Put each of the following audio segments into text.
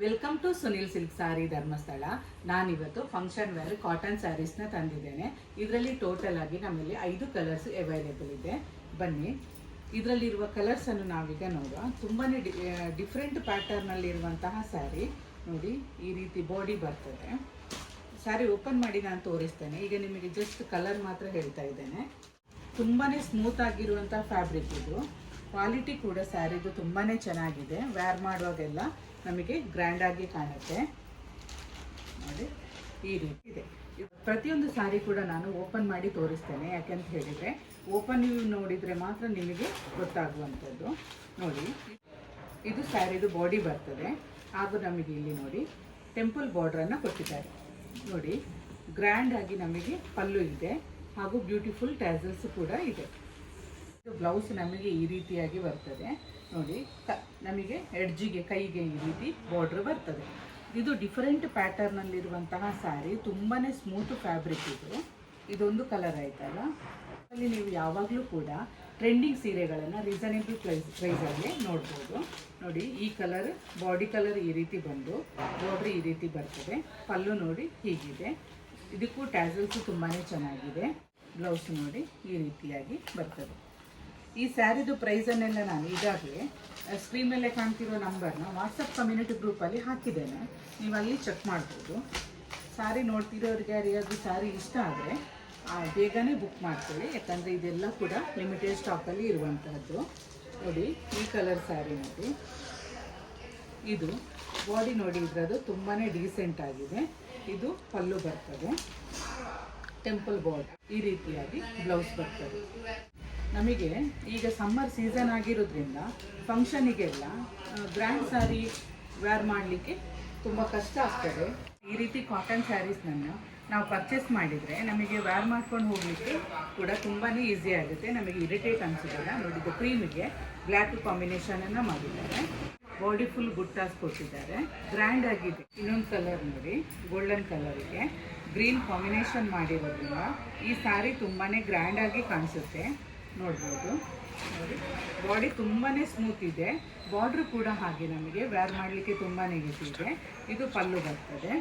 Welcome to Sunil silk ಸಾರಿ ಧರ್ಮಸ್ಥಳ. ನಾನಿವತ್ತು function wear cotton ಸ್ಯಾರೀಸ್ನ ತಂದಿದ್ದೇನೆ. ಇದರಲ್ಲಿ ಟೋಟಲ್ ಆಗಿ ನಮ್ಮಲ್ಲಿ 5 ಕಲರ್ಸ್ ಅವೈಲೇಬಲ್ ಇದೆ. ಬನ್ನಿ, ಇದರಲ್ಲಿರುವ ಕಲರ್ಸನ್ನು ನಾವೀಗ ನೋಡುವ. ತುಂಬಾ ಡಿಫ್ರೆಂಟ್ ಪ್ಯಾಟರ್ನಲ್ಲಿರುವಂತಹ ಸ್ಯಾರಿ ನೋಡಿ. ಈ ರೀತಿ ಬಾಡಿ ಬರ್ತದೆ. ಸ್ಯಾರಿ ಓಪನ್ ಮಾಡಿ ನಾನು ತೋರಿಸ್ತೇನೆ. ಈಗ ನಿಮಗೆ ಜಸ್ಟ್ ಕಲರ್ ಮಾತ್ರ ಹೇಳ್ತಾ ಇದ್ದೇನೆ. ತುಂಬಾ ಸ್ಮೂತ್ ಆಗಿರುವಂಥ ಫ್ಯಾಬ್ರಿಕ್ ಇದು. ಕ್ವಾಲಿಟಿ ಕೂಡ ಸ್ಯಾರಿದು ತುಂಬಾ ಚೆನ್ನಾಗಿದೆ. ವೇರ್ ಮಾಡುವಾಗೆಲ್ಲ ನಮಗೆ ಗ್ರ್ಯಾಂಡ್ ಆಗಿ ಕಾಣುತ್ತೆ ನೋಡಿ. ಈ ರೀತಿ ಇದೆ. ಪ್ರತಿಯೊಂದು ಸ್ಯಾರಿ ಕೂಡ ನಾನು ಓಪನ್ ಮಾಡಿ ತೋರಿಸ್ತೇನೆ. ಯಾಕೆಂತ ಹೇಳಿದರೆ ಓಪನ್ ನೀವು ನೋಡಿದರೆ ಮಾತ್ರ ನಿಮಗೆ ಗೊತ್ತಾಗುವಂಥದ್ದು. ನೋಡಿ, ಇದು ಸ್ಯಾರಿದು ಬಾಡಿ ಬರ್ತದೆ. ಹಾಗೂ ನಮಗೆ ಇಲ್ಲಿ ನೋಡಿ ಟೆಂಪಲ್ ಬಾರ್ಡ್ರನ್ನು ಕೊಟ್ಟಿದ್ದಾರೆ ನೋಡಿ. ಗ್ರ್ಯಾಂಡ್ ಆಗಿ ನಮಗೆ ಪಲ್ಲು ಇದೆ ಹಾಗೂ ಬ್ಯೂಟಿಫುಲ್ ಟ್ಯಾಸಲ್ಸ್ ಕೂಡ ಇದೆ. ಬ್ಲೌಸ್ ನಮಗೆ ಈ ರೀತಿಯಾಗಿ ಬರ್ತದೆ ನೋಡಿ. ನಮಗೆ ಎಡ್ಜಿಗೆ ಕೈಗೆ ಈ ರೀತಿ ಬಾರ್ಡ್ರ್ ಬರ್ತದೆ. ಇದು ಡಿಫರೆಂಟ್ ಪ್ಯಾಟರ್ನಲ್ಲಿರುವಂತಹ ಸ್ಯಾರಿ. ತುಂಬಾ ಸ್ಮೂತ್ ಫ್ಯಾಬ್ರಿಕ್ ಇದು. ಇದೊಂದು ಕಲರ್ ಆಯ್ತಲ್ಲ. ಅಲ್ಲಿ ನೀವು ಯಾವಾಗಲೂ ಕೂಡ ಟ್ರೆಂಡಿಂಗ್ ಸೀರೆಗಳನ್ನು ರೀಸನೇಬಲ್ ಪ್ರೈಸಲ್ಲಿ ನೋಡ್ಬೋದು ನೋಡಿ. ಈ ಕಲರ್ ಬಾಡಿ ಕಲರ್ ಈ ರೀತಿ ಬಂದು ಬಾರ್ಡ್ರ್ ಈ ರೀತಿ ಬರ್ತದೆ. ಪಲ್ಲು ನೋಡಿ ಹೀಗಿದೆ. ಇದಕ್ಕೂ ಟ್ಯಾಸಲ್ಸು ತುಂಬಾ ಚೆನ್ನಾಗಿದೆ. ಬ್ಲೌಸ್ ನೋಡಿ ಈ ರೀತಿಯಾಗಿ ಬರ್ತದೆ. ಈ ಸ್ಯಾರಿದು ಪ್ರೈಸನ್ನೆಲ್ಲ ನಾನು ಈಗಾಗಲೇ ಸ್ಕ್ರೀನ್ ಮೇಲೆ ಕಾಣ್ತಿರೋ ನಂಬರ್ನ ವಾಟ್ಸಪ್ ಕಮ್ಯುನಿಟಿ ಗ್ರೂಪಲ್ಲಿ ಹಾಕಿದ್ದೇನೆ. ನೀವು ಅಲ್ಲಿ ಚೆಕ್ ಮಾಡ್ಬೋದು. ಸ್ಯಾರಿ ನೋಡ್ತಿರೋರಿಗೆ ಯಾರಿಗಾದ್ರೂ ಸ್ಯಾರಿ ಇಷ್ಟ ಆದರೆ ಬೇಗನೆ ಬುಕ್ ಮಾಡ್ಕೊಳ್ಳಿ. ಯಾಕಂದರೆ ಇದೆಲ್ಲ ಕೂಡ ಲಿಮಿಟೆಡ್ ಸ್ಟಾಕಲ್ಲಿ ಇರುವಂತಹದ್ದು ನೋಡಿ. ಈ ಕಲರ್ ಸ್ಯಾರಿ ನೋಡಿ. ಇದು ಬಾಡಿ ನೋಡಿ. ಇದರದು ತುಂಬಾ ಡೀಸೆಂಟ್ ಆಗಿದೆ. ಇದು ಪಲ್ಲು ಬರ್ತದೆ. ಟೆಂಪಲ್ ಬಾರ್ಡ್ ಈ ರೀತಿಯಾಗಿ ಬ್ಲೌಸ್ ಬರ್ತದೆ. ನಮಗೆ ಈಗ ಸಮ್ಮರ್ ಸೀಸನ್ ಆಗಿರೋದ್ರಿಂದ ಫಂಕ್ಷನಿಗೆಲ್ಲ ಗ್ರ್ಯಾಂಡ್ ಸ್ಯಾರಿ ವೇರ್ ಮಾಡಲಿಕ್ಕೆ ತುಂಬ ಕಷ್ಟ ಆಗ್ತದೆ. ಈ ರೀತಿ ಕಾಟನ್ ಸ್ಯಾರೀಸ್ನನ್ನು ನಾವು ಪರ್ಚೇಸ್ ಮಾಡಿದರೆ ನಮಗೆ ವೇರ್ ಮಾಡ್ಕೊಂಡು ಹೋಗಲಿಕ್ಕೆ ಕೂಡ ತುಂಬಾ ಈಸಿ ಆಗುತ್ತೆ. ನಮಗೆ ಇರಿಟೇಟ್ ಅನಿಸೋದಿಲ್ಲ ನೋಡಿ. ಇದು ಕ್ರೀಮಿಗೆ ಬ್ಲ್ಯಾಕ್ ಕಾಂಬಿನೇಷನನ್ನು ಮಾಡಿದ್ದಾರೆ. ಬಾಡಿ ಫುಲ್ ಬುಟ್ಟಾಸ್ ಕೊಟ್ಟಿದ್ದಾರೆ. ಗ್ರ್ಯಾಂಡ್ ಆಗಿದೆ. ಇನ್ನೊಂದು ಕಲರ್ ನೋಡಿ, ಗೋಲ್ಡನ್ ಕಲರಿಗೆ ಗ್ರೀನ್ ಕಾಂಬಿನೇಷನ್ ಮಾಡಿರೋದ್ರಿಂದ ಈ ಸ್ಯಾರಿ ತುಂಬಾ ಗ್ರ್ಯಾಂಡಾಗಿ ಕಾಣಿಸುತ್ತೆ ನೋಡ್ಬೋದು ನೋಡಿ. ಬಾಡಿ ತುಂಬಾ ಸ್ಮೂತ್ ಇದೆ. ಬಾರ್ಡ್ರ್ ಕೂಡ ಹಾಗೆ ನಮಗೆ ವೇರ್ ಮಾಡಲಿಕ್ಕೆ ತುಂಬಾ ಈಸಿ ಇದೆ. ಇದು ಪಲ್ಲು ಬರ್ತದೆ.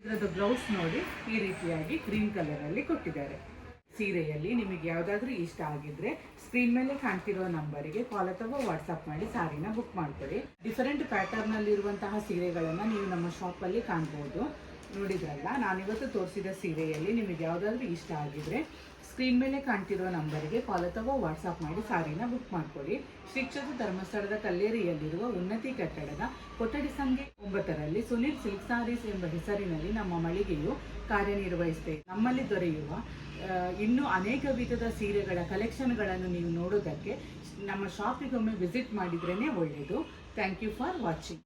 ಇದರದ್ದು ಬ್ಲೌಸ್ ನೋಡಿ ಈ ರೀತಿಯಾಗಿ ಗ್ರೀನ್ ಕಲರಲ್ಲಿ ಕೊಟ್ಟಿದ್ದಾರೆ. ಸೀರೆಯಲ್ಲಿ ನಿಮಗೆ ಯಾವುದಾದ್ರೂ ಇಷ್ಟ ಆಗಿದ್ದರೆ ಸ್ಕ್ರೀನ್ ಮೇಲೆ ಕಾಣ್ತಿರೋ ನಂಬರಿಗೆ ಕಾಲ್ ಅಥವಾ ವಾಟ್ಸಪ್ ಮಾಡಿ ಸ್ಯಾರಿನ ಬುಕ್ ಮಾಡ್ಕೊಳ್ಳಿ. ಡಿಫರೆಂಟ್ ಪ್ಯಾಟರ್ನಲ್ಲಿರುವಂತಹ ಸೀರೆಗಳನ್ನು ನೀವು ನಮ್ಮ ಶಾಪಲ್ಲಿ ಕಾಣ್ಬೋದು. ನೋಡಿದ್ರಲ್ಲ, ನಾನಿವತ್ತು ತೋರಿಸಿದ ಸೀರೆಯಲ್ಲಿ ನಿಮಗೆ ಯಾವುದಾದ್ರೂ ಇಷ್ಟ ಆಗಿದ್ದರೆ ಸ್ಕ್ರೀನ್ ಮೇಲೆ ಕಾಣ್ತಿರೋ ನಂಬರಿಗೆ ಕಾಲ್ ಅಥವಾ ವಾಟ್ಸಪ್ ಮಾಡಿ ಸ್ಯಾರಿನ ಬುಕ್ ಮಾಡ್ಕೊಳ್ಳಿ. ಶ್ರೀ ಕ್ಷೇತ್ರ ಧರ್ಮಸ್ಥಳದ ಕಲ್ಲೇರಿಯಲ್ಲಿರುವ ಉನ್ನತಿ ಕಟ್ಟಡದ ಕೊಠಡಿ ಸಂಖ್ಯೆ 9ರಲ್ಲಿ ಸುನಿಲ್ ಸಿಲ್ಕ್ ಸಾರೀಸ್ ಎಂಬ ಹೆಸರಿನಲ್ಲಿ ನಮ್ಮ ಮಳಿಗೆಯು ಕಾರ್ಯನಿರ್ವಹಿಸುತ್ತೆ. ನಮ್ಮಲ್ಲಿ ದೊರೆಯುವ ಇನ್ನೂ ಅನೇಕ ವಿಧದ ಸೀರೆಗಳ ಕಲೆಕ್ಷನ್ಗಳನ್ನು ನೀವು ನೋಡೋದಕ್ಕೆ ನಮ್ಮ ಶಾಪಿಗೊಮ್ಮೆ ವಿಸಿಟ್ ಮಾಡಿದ್ರೇ ಒಳ್ಳೆಯದು. Thank you for watching.